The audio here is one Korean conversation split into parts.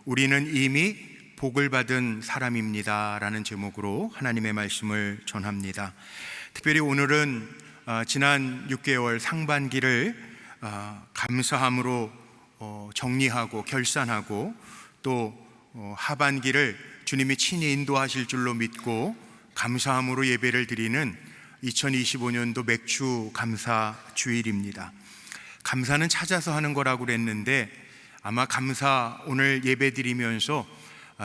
우리는 이미 복을 받은 사람입니다 라는 제목으로 하나님의 말씀을 전합니다. 특별히 오늘은 지난 6개월 상반기를 감사함으로 정리하고 결산하고 또 하반기를 주님이 친히 인도하실 줄로 믿고 감사함으로 예배를 드리는 2025년도 맥주 감사 주일입니다. 감사는 찾아서 하는 거라고 그랬는데 아마 감사 오늘 예배 드리면서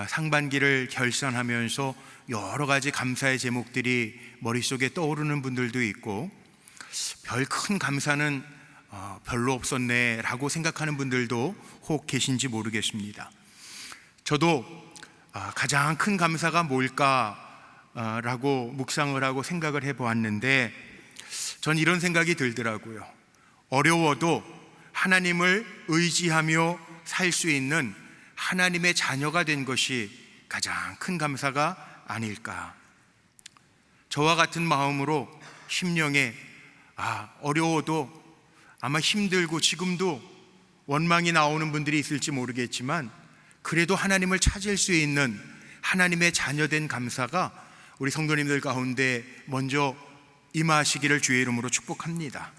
상반기를 결산하면서 여러 가지 감사의 제목들이 머릿속에 떠오르는 분들도 있고 별 큰 감사는 별로 없었네 라고 생각하는 분들도 혹 계신지 모르겠습니다. 저도 가장 큰 감사가 뭘까 라고 묵상을 하고 생각을 해보았는데 전 이런 생각이 들더라고요. 어려워도 하나님을 의지하며 살 수 있는 하나님의 자녀가 된 것이 가장 큰 감사가 아닐까. 저와 같은 마음으로 심령에 어려워도 아마 힘들고 지금도 원망이 나오는 분들이 있을지 모르겠지만 그래도 하나님을 찾을 수 있는 하나님의 자녀된 감사가 우리 성도님들 가운데 먼저 임하시기를 주의 이름으로 축복합니다.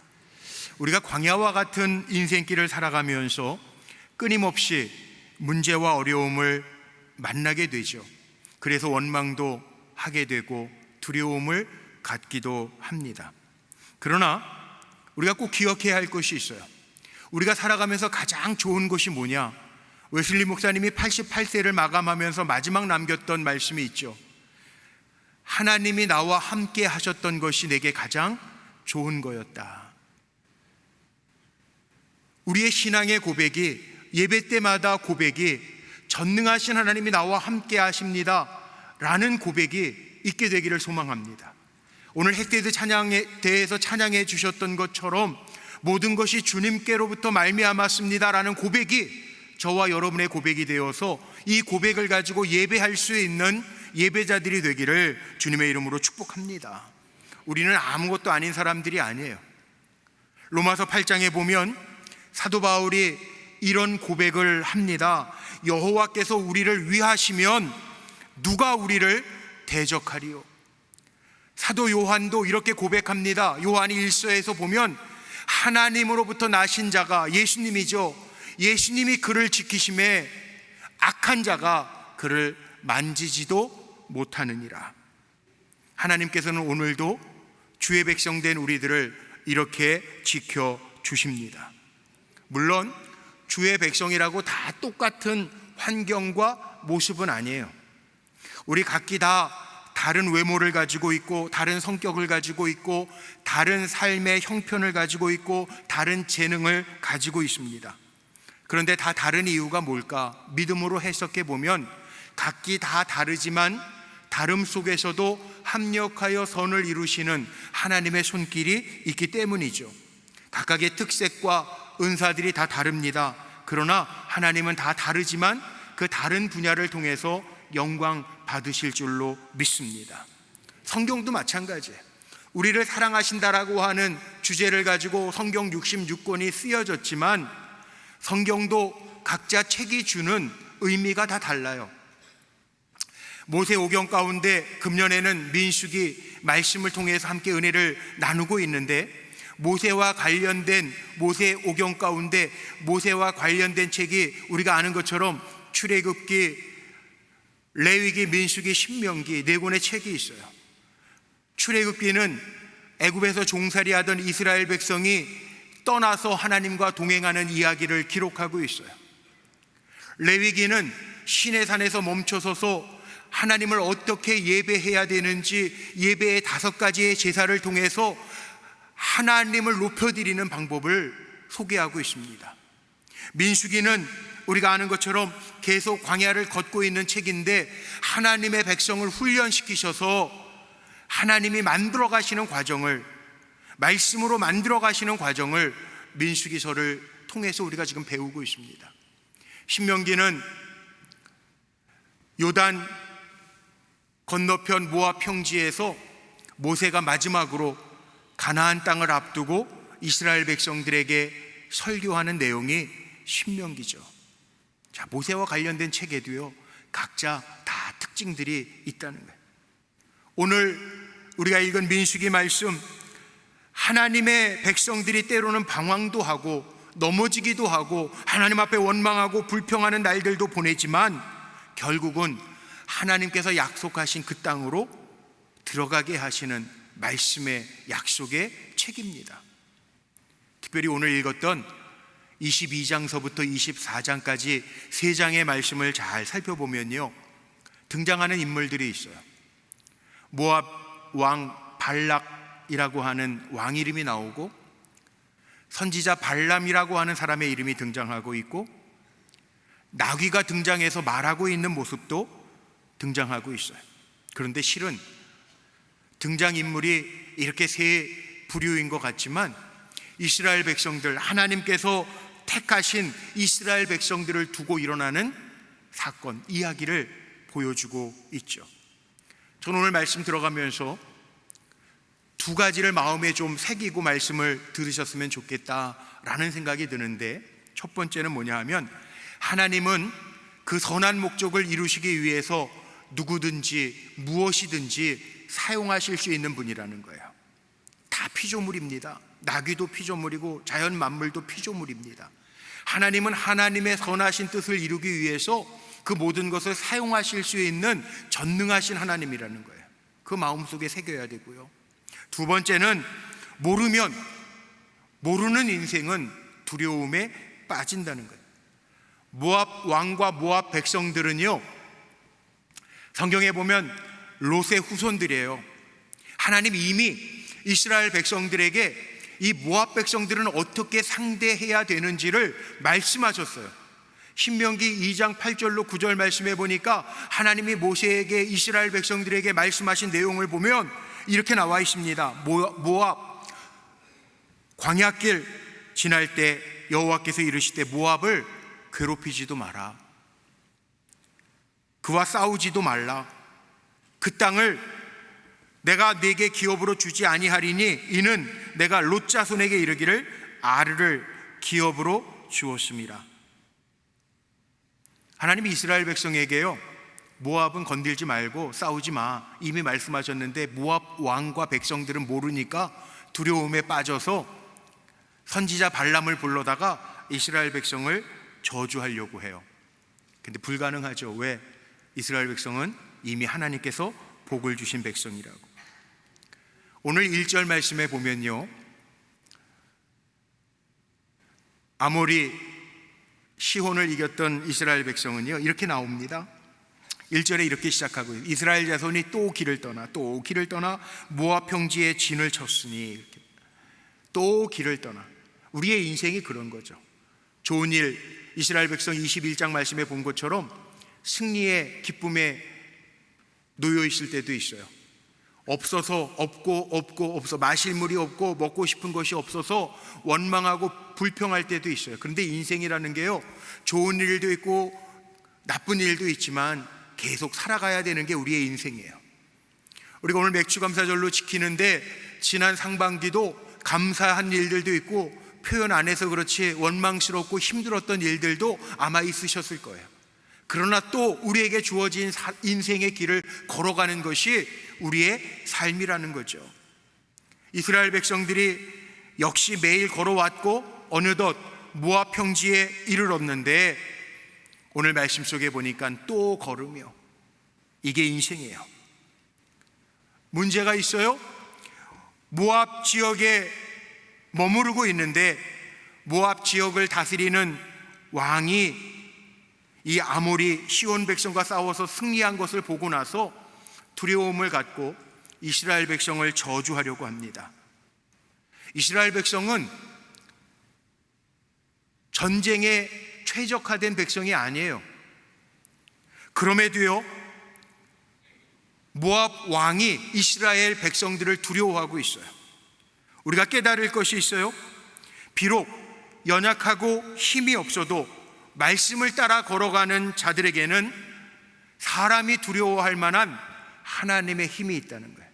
우리가 광야와 같은 인생길을 살아가면서 끊임없이 문제와 어려움을 만나게 되죠. 그래서 원망도 하게 되고 두려움을 갖기도 합니다. 그러나 우리가 꼭 기억해야 할 것이 있어요. 우리가 살아가면서 가장 좋은 것이 뭐냐? 웨슬리 목사님이 88세를 마감하면서 마지막 남겼던 말씀이 있죠. 하나님이 나와 함께 하셨던 것이 내게 가장 좋은 거였다. 우리의 신앙의 고백이, 예배 때마다 고백이 전능하신 하나님이 나와 함께 하십니다 라는 고백이 있게 되기를 소망합니다. 오늘 헥데드 찬양에 대해서 찬양해 주셨던 것처럼 모든 것이 주님께로부터 말미암았습니다 라는 고백이 저와 여러분의 고백이 되어서 이 고백을 가지고 예배할 수 있는 예배자들이 되기를 주님의 이름으로 축복합니다. 우리는 아무것도 아닌 사람들이 아니에요. 로마서 8장에 보면 사도 바울이 이런 고백을 합니다. 여호와께서 우리를 위하시면 누가 우리를 대적하리요? 사도 요한도 이렇게 고백합니다. 요한이 1서에서 보면 하나님으로부터 나신 자가 예수님이죠. 예수님이 그를 지키심에 악한 자가 그를 만지지도 못하느니라. 하나님께서는 오늘도 주의 백성된 우리들을 이렇게 지켜주십니다. 물론 주의 백성이라고 다 똑같은 환경과 모습은 아니에요. 우리 각기 다 다른 외모를 가지고 있고 다른 성격을 가지고 있고 다른 삶의 형편을 가지고 있고 다른 재능을 가지고 있습니다. 그런데 다 다른 이유가 뭘까? 믿음으로 해석해 보면 각기 다 다르지만 다름 속에서도 합력하여 선을 이루시는 하나님의 손길이 있기 때문이죠. 각각의 특색과 은사들이 다 다릅니다. 그러나 하나님은 다 다르지만 그 다른 분야를 통해서 영광 받으실 줄로 믿습니다. 성경도 마찬가지예요. 우리를 사랑하신다라고 하는 주제를 가지고 성경 66권이 쓰여졌지만 성경도 각자 책이 주는 의미가 다 달라요. 모세오경 가운데 금년에는 민수기 말씀을 통해서 함께 은혜를 나누고 있는데 모세와 관련된 모세오경 가운데 모세와 관련된 책이 우리가 아는 것처럼 출애굽기, 레위기, 민수기, 신명기 4권의 책이 있어요. 출애굽기는 애굽에서 종살이하던 이스라엘 백성이 떠나서 하나님과 동행하는 이야기를 기록하고 있어요. 레위기는 시내산에서 멈춰서서 하나님을 어떻게 예배해야 되는지 예배의 5가지의 제사를 통해서 하나님을 높여드리는 방법을 소개하고 있습니다. 민수기는 우리가 아는 것처럼 계속 광야를 걷고 있는 책인데 하나님의 백성을 훈련시키셔서 하나님이 만들어 가시는 과정을, 말씀으로 만들어 가시는 과정을 민수기서를 통해서 우리가 지금 배우고 있습니다. 신명기는 요단 건너편 모압 평지에서 모세가 마지막으로 가나안 땅을 앞두고 이스라엘 백성들에게 설교하는 내용이 신명기죠. 자, 모세와 관련된 책에도요, 각자 다 특징들이 있다는 거예요. 오늘 우리가 읽은 민수기 말씀, 하나님의 백성들이 때로는 방황도 하고 넘어지기도 하고 하나님 앞에 원망하고 불평하는 날들도 보내지만 결국은 하나님께서 약속하신 그 땅으로 들어가게 하시는 말씀의 약속의 책입니다. 특별히 오늘 읽었던 22장서부터 24장까지 3장의 말씀을 잘 살펴보면요, 등장하는 인물들이 있어요. 모압 왕 발락이라고 하는 왕 이름이 나오고, 선지자 발람이라고 하는 사람의 이름이 등장하고 있고, 나귀가 등장해서 말하고 있는 모습도 등장하고 있어요. 그런데 실은 등장인물이 이렇게 세 부류인 것 같지만 이스라엘 백성들, 하나님께서 택하신 이스라엘 백성들을 두고 일어나는 사건, 이야기를 보여주고 있죠. 저는 오늘 말씀 들어가면서 두 가지를 마음에 좀 새기고 말씀을 들으셨으면 좋겠다라는 생각이 드는데, 첫 번째는 뭐냐 하면, 하나님은 그 선한 목적을 이루시기 위해서 누구든지 무엇이든지 사용하실 수 있는 분이라는 거예요. 다 피조물입니다. 나귀도 피조물이고 자연 만물도 피조물입니다. 하나님은 하나님의 선하신 뜻을 이루기 위해서 그 모든 것을 사용하실 수 있는 전능하신 하나님이라는 거예요. 그 마음속에 새겨야 되고요. 두 번째는 모르는 인생은 두려움에 빠진다는 거예요. 모압 왕과 모압 백성들은요, 성경에 보면 롯의 후손들이에요. 하나님 이미 이스라엘 백성들에게 이 모압 백성들은 어떻게 상대해야 되는지를 말씀하셨어요. 신명기 2장 8절로 9절 말씀해 보니까 하나님이 모세에게 이스라엘 백성들에게 말씀하신 내용을 보면 이렇게 나와 있습니다. 모압 광야길 지날 때 여호와께서 이르시되 모압을 괴롭히지도 마라. 그와 싸우지도 말라. 그 땅을 내가 네게 기업으로 주지 아니하리니 이는 내가 롯 자손에게 이르기를 아르를 기업으로 주었음이라. 하나님이 이스라엘 백성에게요, 모압은 건들지 말고 싸우지 마, 이미 말씀하셨는데 모압 왕과 백성들은 모르니까 두려움에 빠져서 선지자 발람을 불러다가 이스라엘 백성을 저주하려고 해요. 근데 불가능하죠. 왜? 이스라엘 백성은 이미 하나님께서 복을 주신 백성이라고. 오늘 1절 말씀에 보면요, 아모리 시혼을 이겼던 이스라엘 백성은요, 이렇게 나옵니다. 1절에 이렇게 시작하고, 이스라엘 자손이 또 길을 떠나 모압 평지에 진을 쳤으니, 이렇게. 또 길을 떠나. 우리의 인생이 그런 거죠. 좋은 일, 이스라엘 백성 21장 말씀에 본 것처럼 승리의 기쁨에 놓여 있을 때도 있어요. 없어, 마실 물이 없고 먹고 싶은 것이 없어서 원망하고 불평할 때도 있어요. 그런데 인생이라는 게요, 좋은 일도 있고 나쁜 일도 있지만 계속 살아가야 되는 게 우리의 인생이에요. 우리가 오늘 맥주감사절로 지키는데 지난 상반기도 감사한 일들도 있고 표현 안 해서 그렇지 원망스럽고 힘들었던 일들도 아마 있으셨을 거예요. 그러나 또 우리에게 주어진 인생의 길을 걸어가는 것이 우리의 삶이라는 거죠. 이스라엘 백성들이 역시 매일 걸어왔고 어느덧 모압 평지에 이르렀는데 오늘 말씀 속에 보니까 또 걸으며, 이게 인생이에요. 문제가 있어요. 모압 지역에 머무르고 있는데 모압 지역을 다스리는 왕이 이 아모리 시온 백성과 싸워서 승리한 것을 보고 나서 두려움을 갖고 이스라엘 백성을 저주하려고 합니다. 이스라엘 백성은 전쟁에 최적화된 백성이 아니에요. 그럼에도요, 모압 왕이 이스라엘 백성들을 두려워하고 있어요. 우리가 깨달을 것이 있어요. 비록 연약하고 힘이 없어도 말씀을 따라 걸어가는 자들에게는 사람이 두려워할 만한 하나님의 힘이 있다는 거예요.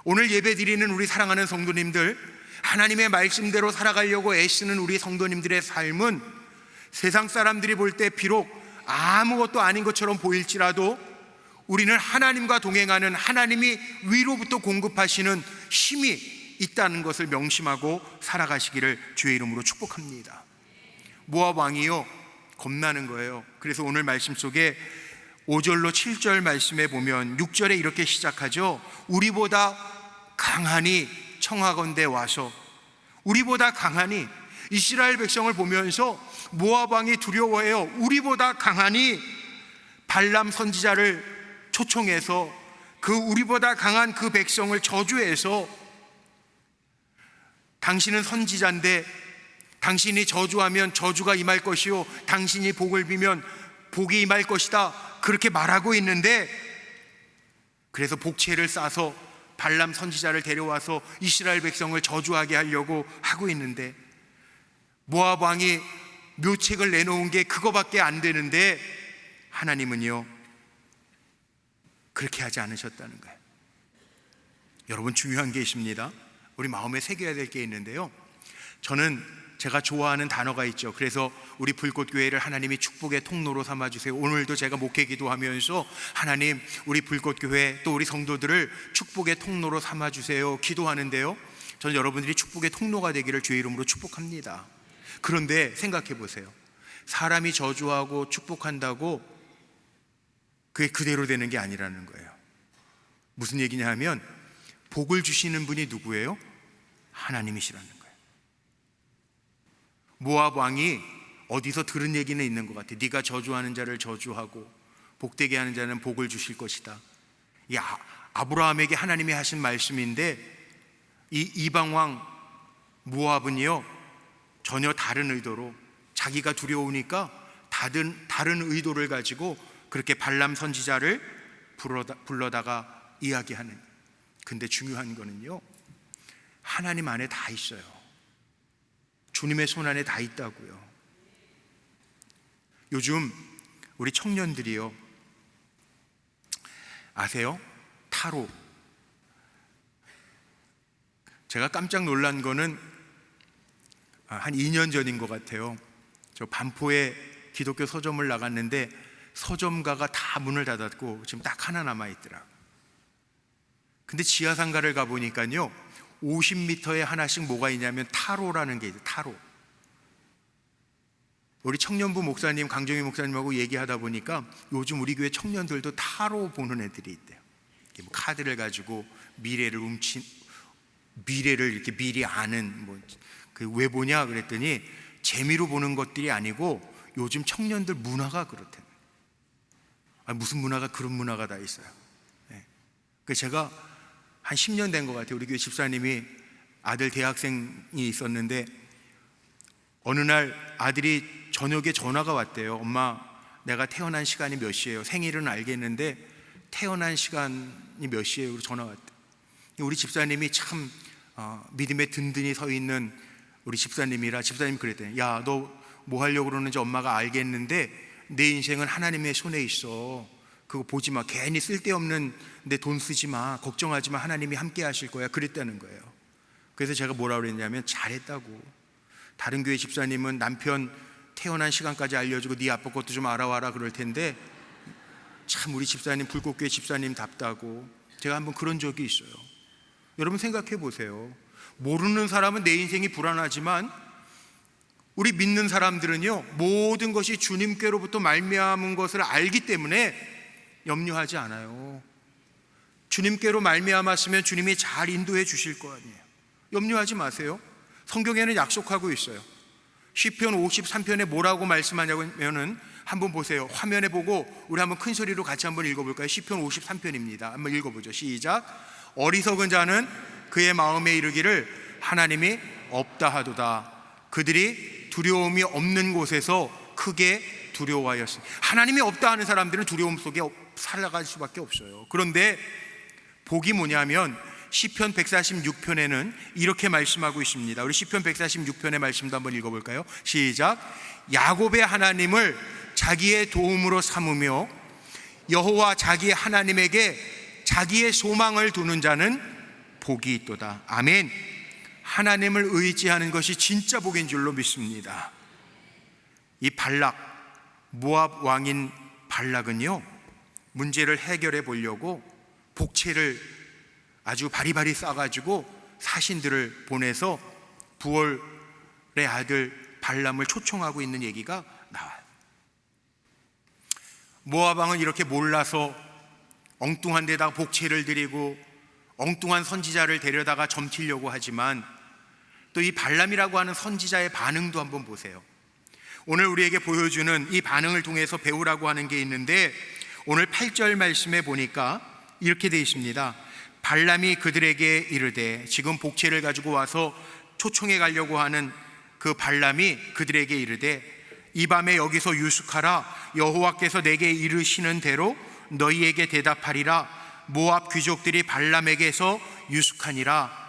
오늘 예배 드리는 우리 사랑하는 성도님들, 하나님의 말씀대로 살아가려고 애쓰는 우리 성도님들의 삶은 세상 사람들이 볼 때 비록 아무것도 아닌 것처럼 보일지라도 우리는 하나님과 동행하는, 하나님이 위로부터 공급하시는 힘이 있다는 것을 명심하고 살아가시기를 주의 이름으로 축복합니다. 모압 왕이요, 겁나는 거예요. 그래서 오늘 말씀 속에 5절로 7절 말씀에 보면 6절에 이렇게 시작하죠. 우리보다 강하니 청하건대 와서. 우리보다 강하니, 이스라엘 백성을 보면서 모압 왕이 두려워해요. 우리보다 강하니 발람 선지자를 초청해서 그 우리보다 강한 그 백성을 저주해서, 당신은 선지자인데 당신이 저주하면 저주가 임할 것이요 당신이 복을 빌면 복이 임할 것이다, 그렇게 말하고 있는데, 그래서 복채를 싸서 발람 선지자를 데려와서 이스라엘 백성을 저주하게 하려고 하고 있는데, 모압 왕이 묘책을 내놓은 게 그거밖에 안 되는데 하나님은요 그렇게 하지 않으셨다는 거예요. 여러분, 중요한 게 있습니다. 우리 마음에 새겨야 될 게 있는데요, 저는 제가 좋아하는 단어가 있죠. 그래서 우리 불꽃교회를 하나님이 축복의 통로로 삼아주세요. 오늘도 제가 목회 기도하면서 하나님, 우리 불꽃교회 또 우리 성도들을 축복의 통로로 삼아주세요 기도하는데요, 저는 여러분들이 축복의 통로가 되기를 주의 이름으로 축복합니다. 그런데 생각해 보세요. 사람이 저주하고 축복한다고 그게 그대로 되는 게 아니라는 거예요. 무슨 얘기냐 하면, 복을 주시는 분이 누구예요? 하나님이시라는 거예요. 모압 왕이 어디서 들은 얘기는 있는 것 같아요. 네가 저주하는 자를 저주하고 복되게 하는 자는 복을 주실 것이다. 이 아브라함에게 하나님이 하신 말씀인데, 이 이방 왕 모압은요 전혀 다른 의도로, 자기가 두려우니까 다른 의도를 가지고 그렇게 발람 선지자를 불러다가 이야기하는. 근데 중요한 거는요, 하나님 안에 다 있어요. 주님의 손 안에 다 있다고요. 요즘 우리 청년들이요, 아세요? 타로. 제가 깜짝 놀란 거는 한 2년 전인 것 같아요. 저 반포에 기독교 서점을 나갔는데 서점가가 다 문을 닫았고 지금 딱 하나 남아있더라. 근데 지하상가를 가보니까요 50m에 하나씩 뭐가 있냐면 타로라는 게 있어요. 타로. 우리 청년부 목사님, 강정희 목사님하고 얘기하다 보니까 요즘 우리 교회 청년들도 타로 보는 애들이 있대요. 뭐 카드를 가지고 미래를 이렇게 미리 아는, 왜 보냐 그랬더니 재미로 보는 것들이 아니고 요즘 청년들 문화가 그렇대요. 무슨 문화가, 그런 문화가 다 있어요. 네. 그래서 제가 한 10년 된 것 같아요. 우리 교회 집사님이 아들 대학생이 있었는데 어느 날 아들이 저녁에 전화가 왔대요. 엄마, 내가 태어난 시간이 몇 시예요? 생일은 알겠는데 태어난 시간이 몇 시예요? 전화 왔대. 우리 집사님이 참 믿음에 든든히 서 있는 우리 집사님이라, 집사님이 그랬대요. 야, 너 뭐 하려고 그러는지 엄마가 알겠는데 내 인생은 하나님의 손에 있어. 그거 보지 마. 괜히 쓸데없는 데 돈 쓰지 마. 걱정하지 마. 하나님이 함께 하실 거야. 그랬다는 거예요. 그래서 제가 뭐라고 그랬냐면, 잘했다고. 다른 교회 집사님은 남편 태어난 시간까지 알려주고 네 아빠 것도 좀 알아와라 그럴 텐데 참 우리 집사님, 불꽃교회 집사님답다고. 제가 한번 그런 적이 있어요. 여러분 생각해 보세요. 모르는 사람은 내 인생이 불안하지만 우리 믿는 사람들은요 모든 것이 주님께로부터 말미암은 것을 알기 때문에 염려하지 않아요. 주님께로 말미암았으면 주님이 잘 인도해 주실 거 아니에요. 염려하지 마세요. 성경에는 약속하고 있어요. 시편 53편에 뭐라고 말씀하냐면은 한번 보세요. 화면에 보고 우리 한번 큰 소리로 같이 한번 읽어볼까요? 시편 53편입니다. 한번 읽어보죠. 시작. 어리석은 자는 그의 마음에 이르기를 하나님이 없다 하도다. 그들이 두려움이 없는 곳에서 크게 두려워하였으니. 하나님이 없다 하는 사람들은 두려움 속에 살아갈 수밖에 없어요. 그런데 복이 뭐냐면 시편 146편에는 이렇게 말씀하고 있습니다. 우리 시편 146편의 말씀도 한번 읽어볼까요? 시작. 야곱의 하나님을 자기의 도움으로 삼으며 여호와 자기 하나님에게 자기의 소망을 두는 자는 복이 있도다. 아멘. 하나님을 의지하는 것이 진짜 복인 줄로 믿습니다. 이 발락, 모압 왕인 발락은요, 문제를 해결해 보려고 복채를 아주 바리바리 싸가지고 사신들을 보내서 부올의 아들 발람을 초청하고 있는 얘기가 나와요. 모압 왕은 이렇게 몰라서 엉뚱한 데다가 복채를 드리고 엉뚱한 선지자를 데려다가 점치려고 하지만, 또 이 발람이라고 하는 선지자의 반응도 한번 보세요. 오늘 우리에게 보여주는 이 반응을 통해서 배우라고 하는 게 있는데, 오늘 8절 말씀에 보니까 이렇게 되어 있습니다. 발람이 그들에게 이르되, 지금 복채를 가지고 와서 초청해 가려고 하는 그 발람이 그들에게 이르되, 이 밤에 여기서 유숙하라. 여호와께서 내게 이르시는 대로 너희에게 대답하리라. 모압 귀족들이 발람에게서 유숙하니라.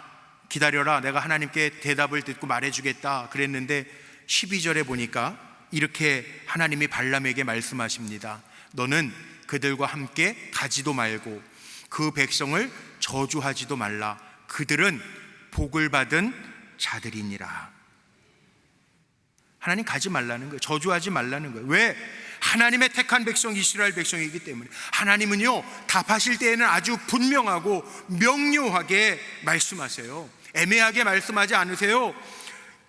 기다려라, 내가 하나님께 대답을 듣고 말해주겠다 그랬는데, 12절에 보니까 이렇게 하나님이 발람에게 말씀하십니다. 너는 그들과 함께 가지도 말고 그 백성을 저주하지도 말라. 그들은 복을 받은 자들이니라. 하나님 가지 말라는 거예요. 저주하지 말라는 거예요. 왜? 하나님의 택한 백성, 이스라엘 백성이기 때문에. 하나님은요, 답하실 때에는 아주 분명하고 명료하게 말씀하세요. 애매하게 말씀하지 않으세요.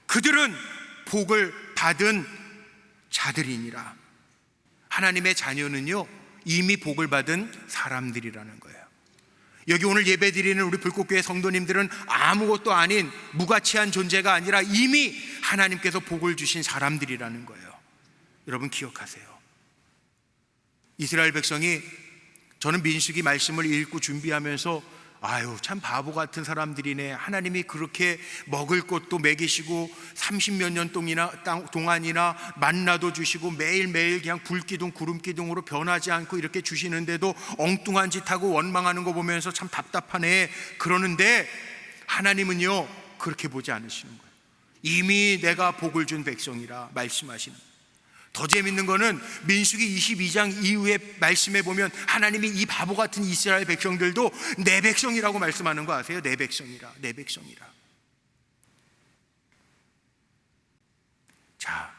그들은 복을 받은 자들이니라. 하나님의 자녀는요, 이미 복을 받은 사람들이라는 거예요. 여기 오늘 예배드리는 우리 불꽃교회 성도님들은 아무것도 아닌 무가치한 존재가 아니라 이미 하나님께서 복을 주신 사람들이라는 거예요. 여러분 기억하세요. 이스라엘 백성이, 저는 민수기 말씀을 읽고 준비하면서 아유, 참 바보 같은 사람들이네. 하나님이 그렇게 먹을 것도 먹이시고 30몇 년 동안이나 만나도 주시고 매일매일 그냥 불기둥 구름기둥으로 변하지 않고 이렇게 주시는데도 엉뚱한 짓 하고 원망하는 거 보면서 참 답답하네. 그러는데 하나님은요, 그렇게 보지 않으시는 거예요. 이미 내가 복을 준 백성이라 말씀하시는 거예요. 더 재밌는 거는 민수기 22장 이후에 말씀해 보면 하나님이 이 바보 같은 이스라엘 백성들도 내 백성이라고 말씀하는 거 아세요? 내 백성이라, 내 백성이라. 자,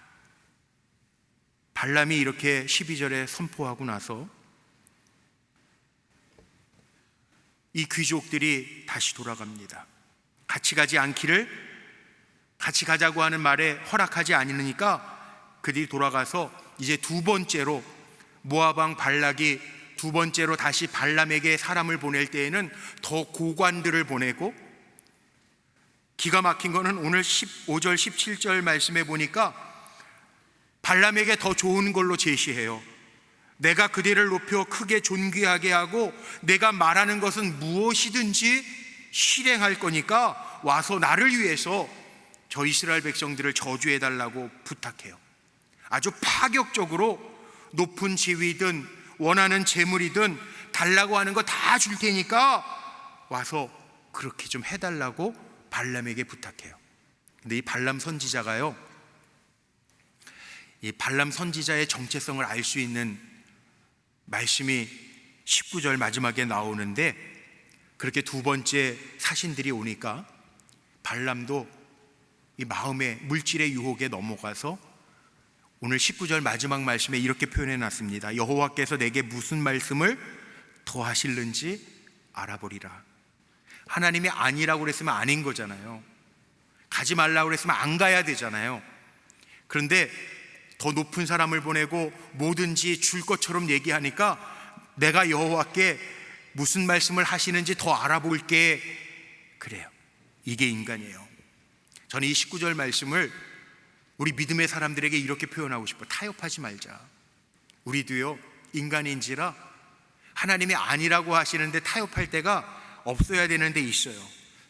발람이 이렇게 12절에 선포하고 나서 이 귀족들이 다시 돌아갑니다. 같이 가지 않기를, 같이 가자고 하는 말에 허락하지 않으니까 그들이 돌아가서 이제 두 번째로, 모압 왕 발락이 두 번째로 다시 발람에게 사람을 보낼 때에는 더 고관들을 보내고, 기가 막힌 거는 오늘 15절 17절 말씀에 보니까 발람에게 더 좋은 걸로 제시해요. 내가 그들을 높여 크게 존귀하게 하고 내가 말하는 것은 무엇이든지 실행할 거니까 와서 나를 위해서 저 이스라엘 백성들을 저주해 달라고 부탁해요. 아주 파격적으로 높은 지위든 원하는 재물이든 달라고 하는 거 다 줄 테니까 와서 그렇게 좀 해달라고 발람에게 부탁해요. 근데 이 발람 선지자가요, 이 발람 선지자의 정체성을 알 수 있는 말씀이 19절 마지막에 나오는데, 그렇게 두 번째 사신들이 오니까 발람도 이 마음의 물질의 유혹에 넘어가서 오늘 19절 마지막 말씀에 이렇게 표현해 놨습니다. 여호와께서 내게 무슨 말씀을 더 하실는지 알아보리라. 하나님이 아니라고 그랬으면 아닌 거잖아요. 가지 말라고 그랬으면 안 가야 되잖아요. 그런데 더 높은 사람을 보내고 뭐든지 줄 것처럼 얘기하니까 내가 여호와께 무슨 말씀을 하시는지 더 알아볼게. 그래요. 이게 인간이에요. 저는 이 19절 말씀을 우리 믿음의 사람들에게 이렇게 표현하고 싶어요. 타협하지 말자. 우리도요, 인간인지라 하나님이 아니라고 하시는데 타협할 때가 없어야 되는데 있어요.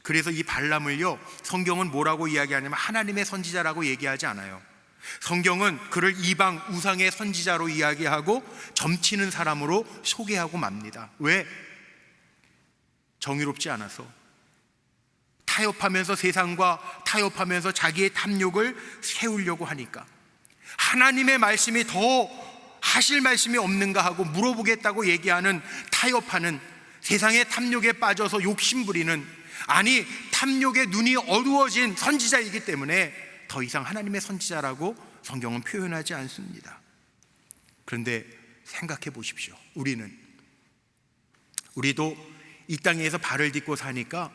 그래서 이 발람을요, 성경은 뭐라고 이야기하냐면 하나님의 선지자라고 얘기하지 않아요. 성경은 그를 이방 우상의 선지자로 이야기하고 점치는 사람으로 소개하고 맙니다. 왜? 정의롭지 않아서, 타협하면서 세상과 타협하면서 자기의 탐욕을 세우려고 하니까. 하나님의 말씀이 더 하실 말씀이 없는가 하고 물어보겠다고 얘기하는, 타협하는, 세상의 탐욕에 빠져서 욕심부리는, 탐욕에 눈이 어두워진 선지자이기 때문에 더 이상 하나님의 선지자라고 성경은 표현하지 않습니다. 그런데 생각해 보십시오. 우리도 이 땅에서 발을 딛고 사니까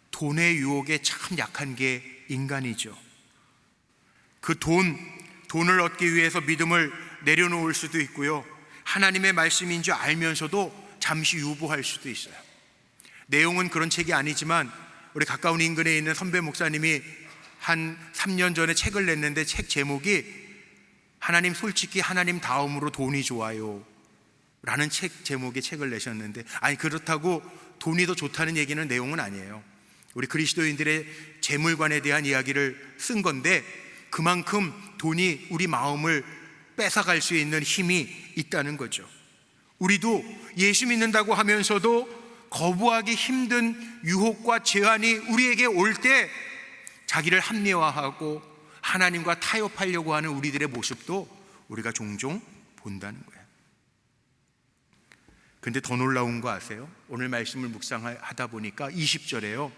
돈의 유혹에 참 약한 게 인간이죠. 그 돈을 얻기 위해서 믿음을 내려놓을 수도 있고요, 하나님의 말씀인 줄 알면서도 잠시 유보할 수도 있어요. 내용은 그런 책이 아니지만 우리 가까운 인근에 있는 선배 목사님이 한 3년 전에 책을 냈는데, 책 제목이 하나님 솔직히 하나님 다음으로 돈이 좋아요 라는 책 제목의 책을 내셨는데, 아니 그렇다고 돈이 더 좋다는 얘기는 내용은 아니에요. 우리 그리스도인들의 재물관에 대한 이야기를 쓴 건데, 그만큼 돈이 우리 마음을 뺏어갈 수 있는 힘이 있다는 거죠. 우리도 예수 믿는다고 하면서도 거부하기 힘든 유혹과 제한이 우리에게 올 때 자기를 합리화하고 하나님과 타협하려고 하는 우리들의 모습도 우리가 종종 본다는 거예요. 근데 더 놀라운 거 아세요? 오늘 말씀을 묵상하다 보니까 20절에요,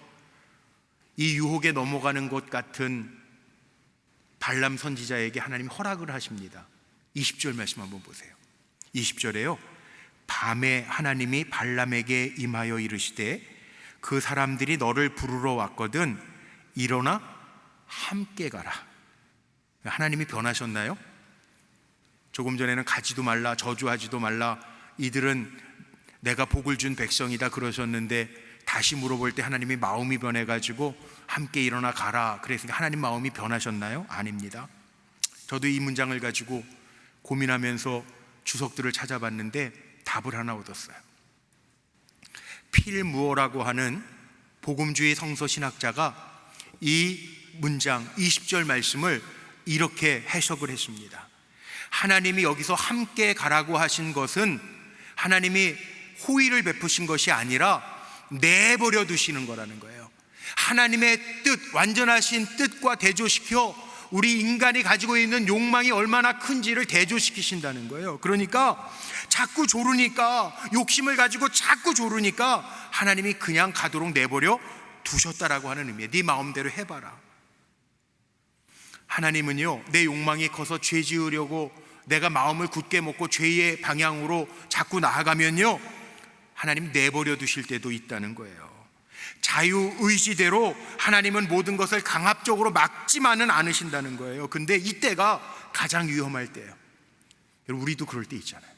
이 유혹에 넘어가는 것 같은 발람 선지자에게 하나님이 허락을 하십니다. 20절 말씀 한번 보세요. 20절에요, 밤에 하나님이 발람에게 임하여 이르시되 그 사람들이 너를 부르러 왔거든 일어나 함께 가라. 하나님이 변하셨나요? 조금 전에는 가지도 말라, 저주하지도 말라, 이들은 내가 복을 준 백성이다 그러셨는데, 다시 물어볼 때 하나님이 마음이 변해가지고 함께 일어나 가라 그랬으니까 하나님 마음이 변하셨나요? 아닙니다. 저도 이 문장을 가지고 고민하면서 주석들을 찾아봤는데 답을 하나 얻었어요. 필 무어라고 하는 복음주의 성서 신학자가 이 문장 20절 말씀을 이렇게 해석을 했습니다. 하나님이 여기서 함께 가라고 하신 것은 하나님이 호의를 베푸신 것이 아니라 내버려 두시는 거라는 거예요. 하나님의 뜻, 완전하신 뜻과 대조시켜 우리 인간이 가지고 있는 욕망이 얼마나 큰지를 대조시키신다는 거예요. 그러니까 자꾸 조르니까, 욕심을 가지고 자꾸 조르니까 하나님이 그냥 가도록 내버려 두셨다라고 하는 의미예요. 네 마음대로 해봐라. 하나님은요, 내 욕망이 커서 죄 지으려고 내가 마음을 굳게 먹고 죄의 방향으로 자꾸 나아가면요, 하나님 내버려 두실 때도 있다는 거예요. 자유의지대로 하나님은 모든 것을 강압적으로 막지만은 않으신다는 거예요. 근데 이때가 가장 위험할 때예요. 여러분, 우리도 그럴 때 있잖아요.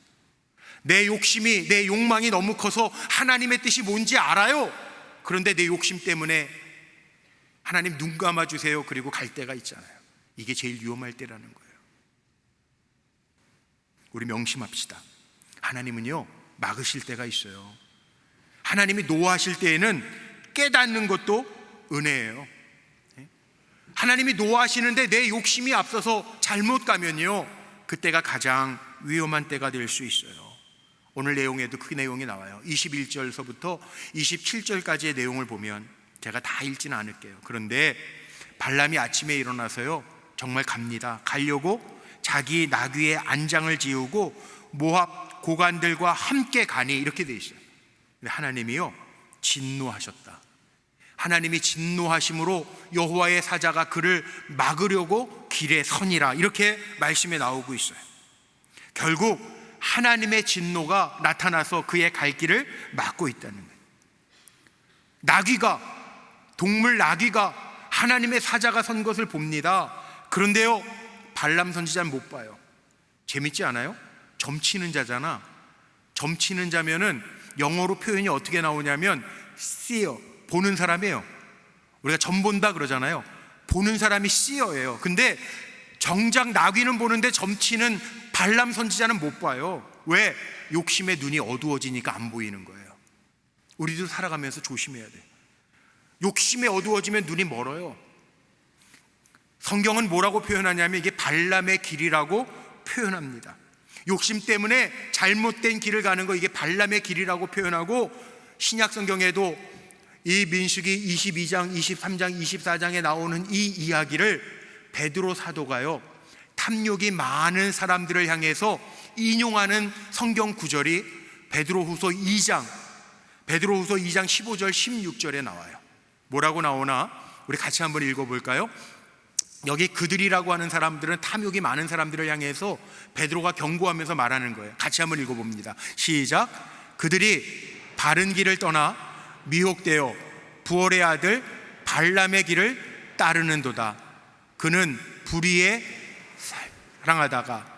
내 욕심이, 내 욕망이 너무 커서 하나님의 뜻이 뭔지 알아요. 그런데 내 욕심 때문에 하나님 눈 감아주세요 그리고 갈 때가 있잖아요. 이게 제일 위험할 때라는 거예요. 우리 명심합시다. 하나님은요, 막으실 때가 있어요. 하나님이 노하실 때에는 깨닫는 것도 은혜예요. 하나님이 노하시는데 내 욕심이 앞서서 잘못 가면요, 그때가 가장 위험한 때가 될 수 있어요. 오늘 내용에도 그 내용이 나와요. 21절서부터 27절까지의 내용을 보면, 제가 다 읽지는 않을게요. 그런데 발람이 아침에 일어나서요, 정말 갑니다. 가려고 자기 나귀의 안장을 지우고 모압 고관들과 함께 가니, 이렇게 돼 있어요. 근데 하나님이요, 진노하셨다. 하나님이 진노하심으로 여호와의 사자가 그를 막으려고 길에 서니라, 이렇게 말씀에 나오고 있어요. 결국 하나님의 진노가 나타나서 그의 갈 길을 막고 있다는 거예요. 동물 나귀가 하나님의 사자가 선 것을 봅니다. 그런데요, 발람 선지자는 못 봐요. 재밌지 않아요? 점치는 자잖아. 점치는 자면은 영어로 표현이 어떻게 나오냐면 seer, 보는 사람이에요. 우리가 점 본다 그러잖아요. 보는 사람이 seer예요. 근데 정작 나귀는 보는데 점치는 발람 선지자는 못 봐요. 왜? 욕심의 눈이 어두워지니까 안 보이는 거예요. 우리도 살아가면서 조심해야 돼. 욕심에 어두워지면 눈이 멀어요. 성경은 뭐라고 표현하냐면 이게 발람의 길이라고 표현합니다. 욕심 때문에 잘못된 길을 가는 거, 이게 발람의 길이라고 표현하고, 신약 성경에도 이 민수기 22장, 23장, 24장에 나오는 이 이야기를 베드로 사도가요, 탐욕이 많은 사람들을 향해서 인용하는 성경 구절이 베드로후서 2장 15절 16절에 나와요. 뭐라고 나오나 우리 같이 한번 읽어볼까요? 여기 그들이라고 하는 사람들은 탐욕이 많은 사람들을 향해서 베드로가 경고하면서 말하는 거예요. 같이 한번 읽어봅니다. 시작. 그들이 바른 길을 떠나 미혹되어 부올의 아들 발람의 길을 따르는도다. 그는 불의에 사랑하다가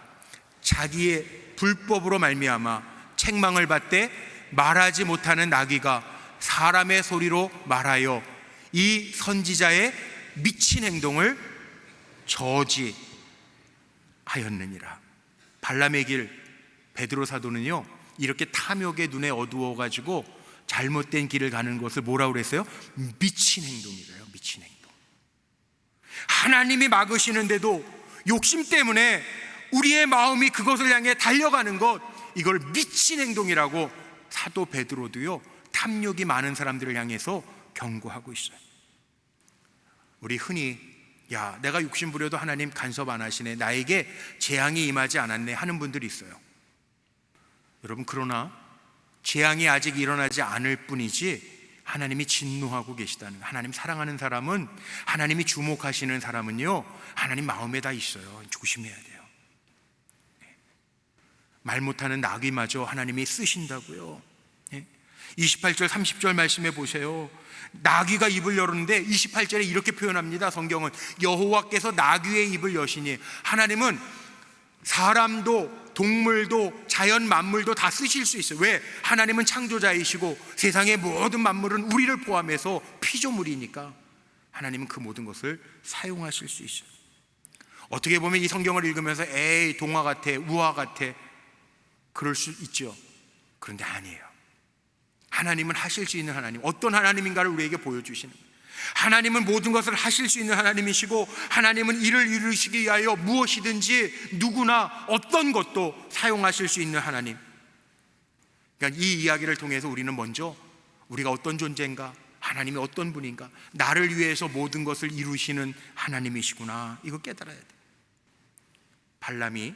자기의 불법으로 말미암아 책망을 받되 말하지 못하는 나귀가 사람의 소리로 말하여 이 선지자의 미친 행동을 저지하였느니라. 발람의 길, 베드로 사도는요 이렇게 탐욕의 눈에 어두워가지고 잘못된 길을 가는 것을 뭐라고 그랬어요? 미친 행동이래요. 미친 행동. 하나님이 막으시는데도 욕심 때문에 우리의 마음이 그것을 향해 달려가는 것, 이걸 미친 행동이라고 사도 베드로도요 탐욕이 많은 사람들을 향해서 경고하고 있어요. 우리 흔히 야, 내가 욕심 부려도 하나님 간섭 안 하시네, 나에게 재앙이 임하지 않았네 하는 분들이 있어요. 여러분, 그러나 재앙이 아직 일어나지 않을 뿐이지 하나님이 진노하고 계시다는, 하나님 사랑하는 사람은, 하나님이 주목하시는 사람은요 하나님 마음에 다 있어요. 조심해야 돼요. 말 못하는 나귀마저 하나님이 쓰신다고요. 28절 30절 말씀해 보세요. 나귀가 입을 열었는데 28절에 이렇게 표현합니다. 성경은 여호와께서 나귀의 입을 여시니, 하나님은 사람도 동물도 자연 만물도 다 쓰실 수 있어요. 왜? 하나님은 창조자이시고 세상의 모든 만물은 우리를 포함해서 피조물이니까 하나님은 그 모든 것을 사용하실 수 있어요. 어떻게 보면 이 성경을 읽으면서 에이 동화 같아, 우화 같아, 그럴 수 있죠. 그런데 아니에요. 하나님은 하실 수 있는 하나님, 어떤 하나님인가를 우리에게 보여주시는 거예요. 하나님은 모든 것을 하실 수 있는 하나님이시고, 하나님은 이를 이루시기 위하여 무엇이든지 누구나 어떤 것도 사용하실 수 있는 하나님. 그러니까 이 이야기를 통해서 우리는 먼저 우리가 어떤 존재인가, 하나님이 어떤 분인가, 나를 위해서 모든 것을 이루시는 하나님이시구나, 이거 깨달아야 돼. 발람이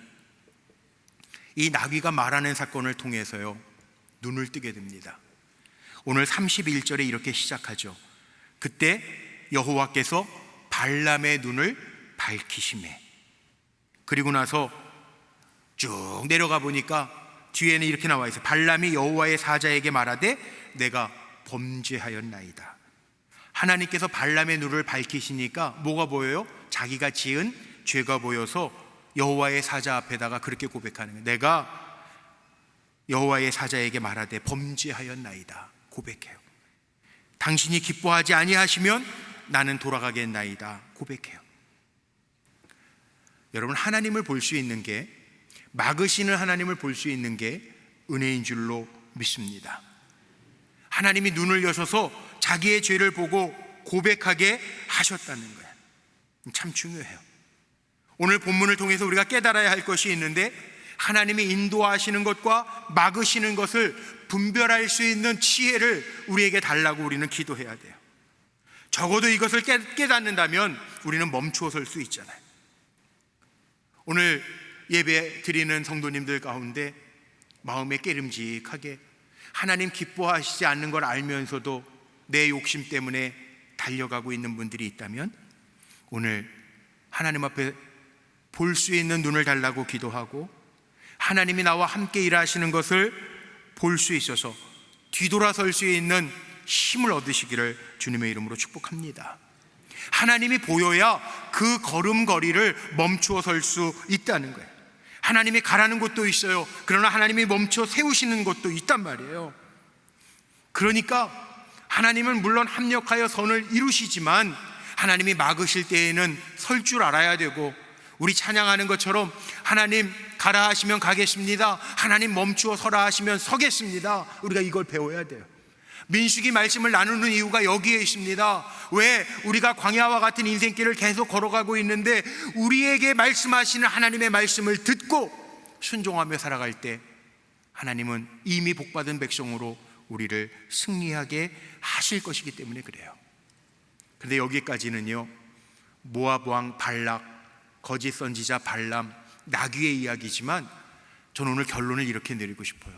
이 나귀가 말하는 사건을 통해서요 눈을 뜨게 됩니다. 오늘 31절에 이렇게 시작하죠. 그때 여호와께서 발람의 눈을 밝히시매. 그리고 나서 쭉 내려가 보니까 뒤에는 이렇게 나와 있어요. 발람이 여호와의 사자에게 말하되 내가 범죄하였나이다. 하나님께서 발람의 눈을 밝히시니까 뭐가 보여요? 자기가 지은 죄가 보여서 여호와의 사자 앞에다가 그렇게 고백하는 거예요. 내가 여호와의 사자에게 말하되 범죄하였나이다. 고백해요. 당신이 기뻐하지 아니하시면 나는 돌아가겠나이다. 고백해요. 여러분, 하나님을 볼 수 있는 게, 막으시는 하나님을 볼 수 있는 게 은혜인 줄로 믿습니다. 하나님이 눈을 여셔서 자기의 죄를 보고 고백하게 하셨다는 거예요. 참 중요해요. 오늘 본문을 통해서 우리가 깨달아야 할 것이 있는데, 하나님이 인도하시는 것과 막으시는 것을 분별할 수 있는 지혜를 우리에게 달라고 우리는 기도해야 돼요. 적어도 이것을 깨닫는다면 우리는 멈추어 설 수 있잖아요. 오늘 예배 드리는 성도님들 가운데 마음에 깨름직하게 하나님 기뻐하시지 않는 걸 알면서도 내 욕심 때문에 달려가고 있는 분들이 있다면, 오늘 하나님 앞에 볼 수 있는 눈을 달라고 기도하고, 하나님이 나와 함께 일하시는 것을 볼 수 있어서 뒤돌아설 수 있는 힘을 얻으시기를 주님의 이름으로 축복합니다. 하나님이 보여야 그 걸음걸이를 멈추어 설 수 있다는 거예요. 하나님이 가라는 곳도 있어요. 그러나 하나님이 멈춰 세우시는 곳도 있단 말이에요. 그러니까 하나님은 물론 합력하여 선을 이루시지만, 하나님이 막으실 때에는 설 줄 알아야 되고, 우리 찬양하는 것처럼 하나님 가라 하시면 가겠습니다, 하나님 멈추어 서라 하시면 서겠습니다. 우리가 이걸 배워야 돼요. 민수기 말씀을 나누는 이유가 여기에 있습니다. 왜? 우리가 광야와 같은 인생길을 계속 걸어가고 있는데 우리에게 말씀하시는 하나님의 말씀을 듣고 순종하며 살아갈 때 하나님은 이미 복받은 백성으로 우리를 승리하게 하실 것이기 때문에 그래요. 그런데 여기까지는요, 모압 왕 발락, 거짓 선지자 발람, 나귀의 이야기지만 저는 오늘 결론을 이렇게 내리고 싶어요.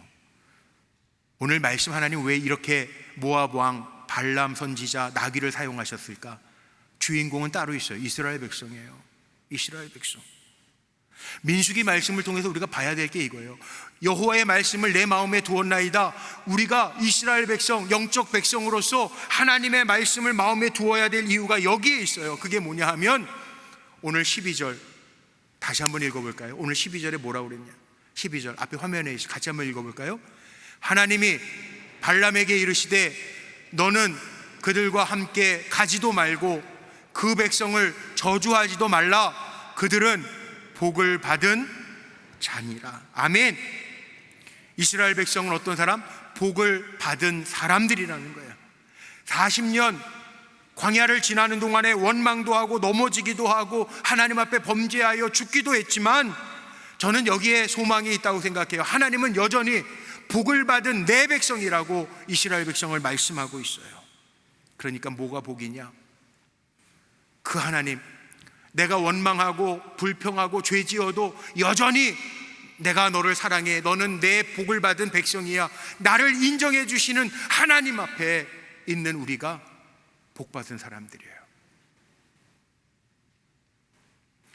오늘 말씀 하나님 왜 이렇게 모압 왕 발람 선지자 나귀를 사용하셨을까? 주인공은 따로 있어요. 이스라엘 백성이에요. 이스라엘 백성. 민수기 말씀을 통해서 우리가 봐야 될 게 이거예요. 여호와의 말씀을 내 마음에 두었나이다. 우리가 이스라엘 백성, 영적 백성으로서 하나님의 말씀을 마음에 두어야 될 이유가 여기에 있어요. 그게 뭐냐 하면 오늘 12절 다시 한번 읽어볼까요? 오늘 12절에 뭐라고 그랬냐? 12절 앞에 화면에 같이 한번 읽어볼까요? 하나님이 발람에게 이르시되 너는 그들과 함께 가지도 말고 그 백성을 저주하지도 말라. 그들은 복을 받은 자니라. 아멘. 이스라엘 백성은 어떤 사람? 복을 받은 사람들이라는 거예요. 40년 광야를 지나는 동안에 원망도 하고 넘어지기도 하고 하나님 앞에 범죄하여 죽기도 했지만 저는 여기에 소망이 있다고 생각해요. 하나님은 여전히 복을 받은 내 백성이라고 이스라엘 백성을 말씀하고 있어요. 그러니까 뭐가 복이냐? 그 하나님, 내가 원망하고 불평하고 죄지어도 여전히 내가 너를 사랑해, 너는 내 복을 받은 백성이야, 나를 인정해 주시는 하나님 앞에 있는 우리가 복받은 사람들이에요.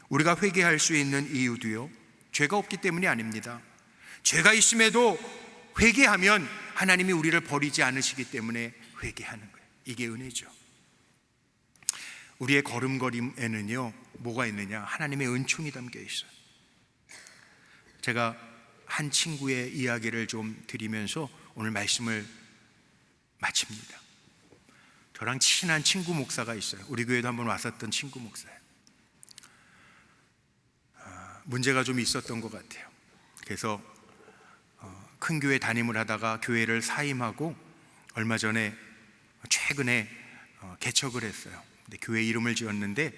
우리가 회개할 수 있는 이유도요, 죄가 없기 때문이 아닙니다. 죄가 있음에도 회개하면 하나님이 우리를 버리지 않으시기 때문에 회개하는 거예요. 이게 은혜죠. 우리의 걸음걸이에는요 뭐가 있느냐? 하나님의 은총이 담겨 있어요. 제가 한 친구의 이야기를 좀 드리면서 오늘 말씀을 마칩니다. 저랑 친한 친구 목사가 있어요. 우리 교회도 한번 왔었던 친구 목사예요. 문제가 좀 있었던 것 같아요. 그래서 큰 교회 담임을 하다가 교회를 사임하고 얼마 전에 최근에 개척을 했어요. 근데 교회 이름을 지었는데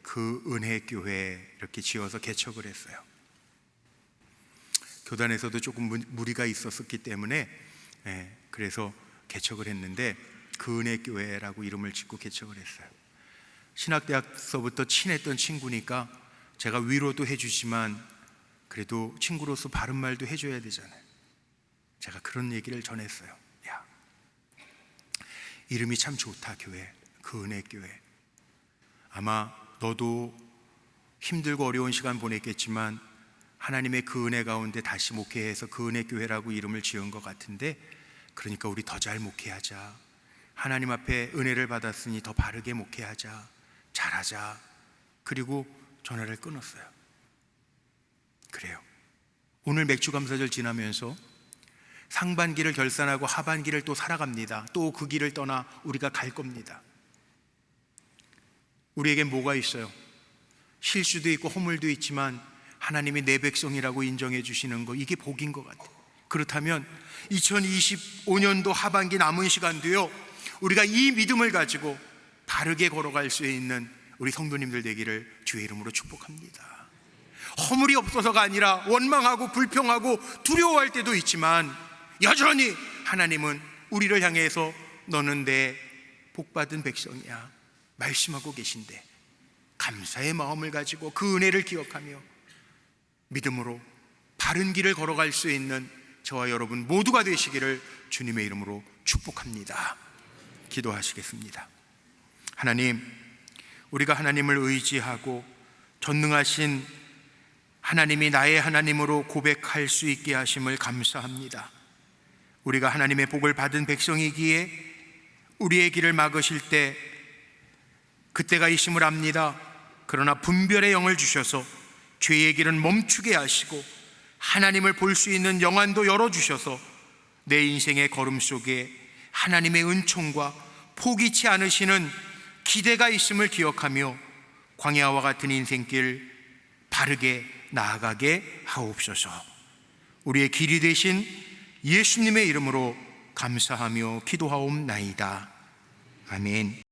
그 은혜교회 이렇게 지어서 개척을 했어요. 교단에서도 조금 무리가 있었기 때문에 그래서 개척을 했는데 그 은혜교회라고 이름을 짓고 개척을 했어요. 신학대학서부터 친했던 친구니까 제가 위로도 해주지만 그래도 친구로서 바른 말도 해줘야 되잖아요. 제가 그런 얘기를 전했어요. 야, 이름이 참 좋다, 교회. 그 은혜교회. 아마 너도 힘들고 어려운 시간 보냈겠지만 하나님의 그 은혜 가운데 다시 목회해서 그 은혜교회라고 이름을 지은 것 같은데, 그러니까 우리 더 잘 목회하자, 하나님 앞에 은혜를 받았으니 더 바르게 목회하자, 잘하자. 그리고 전화를 끊었어요. 그래요. 오늘 맥주감사절 지나면서 상반기를 결산하고 하반기를 또 살아갑니다. 또 그 길을 떠나 우리가 갈 겁니다. 우리에겐 뭐가 있어요? 실수도 있고 허물도 있지만 하나님이 내 백성이라고 인정해 주시는 거, 이게 복인 것 같아요. 그렇다면 2025년도 하반기 남은 시간도요, 우리가 이 믿음을 가지고 바르게 걸어갈 수 있는 우리 성도님들 되기를 주의 이름으로 축복합니다. 허물이 없어서가 아니라 원망하고 불평하고 두려워할 때도 있지만 여전히 하나님은 우리를 향해서 너는 내 복받은 백성이야 말씀하고 계신데, 감사의 마음을 가지고 그 은혜를 기억하며 믿음으로 바른 길을 걸어갈 수 있는 저와 여러분 모두가 되시기를 주님의 이름으로 축복합니다. 기도하시겠습니다. 하나님, 우리가 하나님을 의지하고 전능하신 하나님이 나의 하나님으로 고백할 수 있게 하심을 감사합니다. 우리가 하나님의 복을 받은 백성이기에 우리의 길을 막으실 때 그때가 있음을 압니다. 그러나 분별의 영을 주셔서 죄의 길은 멈추게 하시고 하나님을 볼 수 있는 영안도 열어주셔서 내 인생의 걸음 속에 하나님의 은총과 포기치 않으시는 기대가 있음을 기억하며 광야와 같은 인생길 바르게 나아가게 하옵소서. 우리의 길이 되신 예수님의 이름으로 감사하며 기도하옵나이다. 아멘.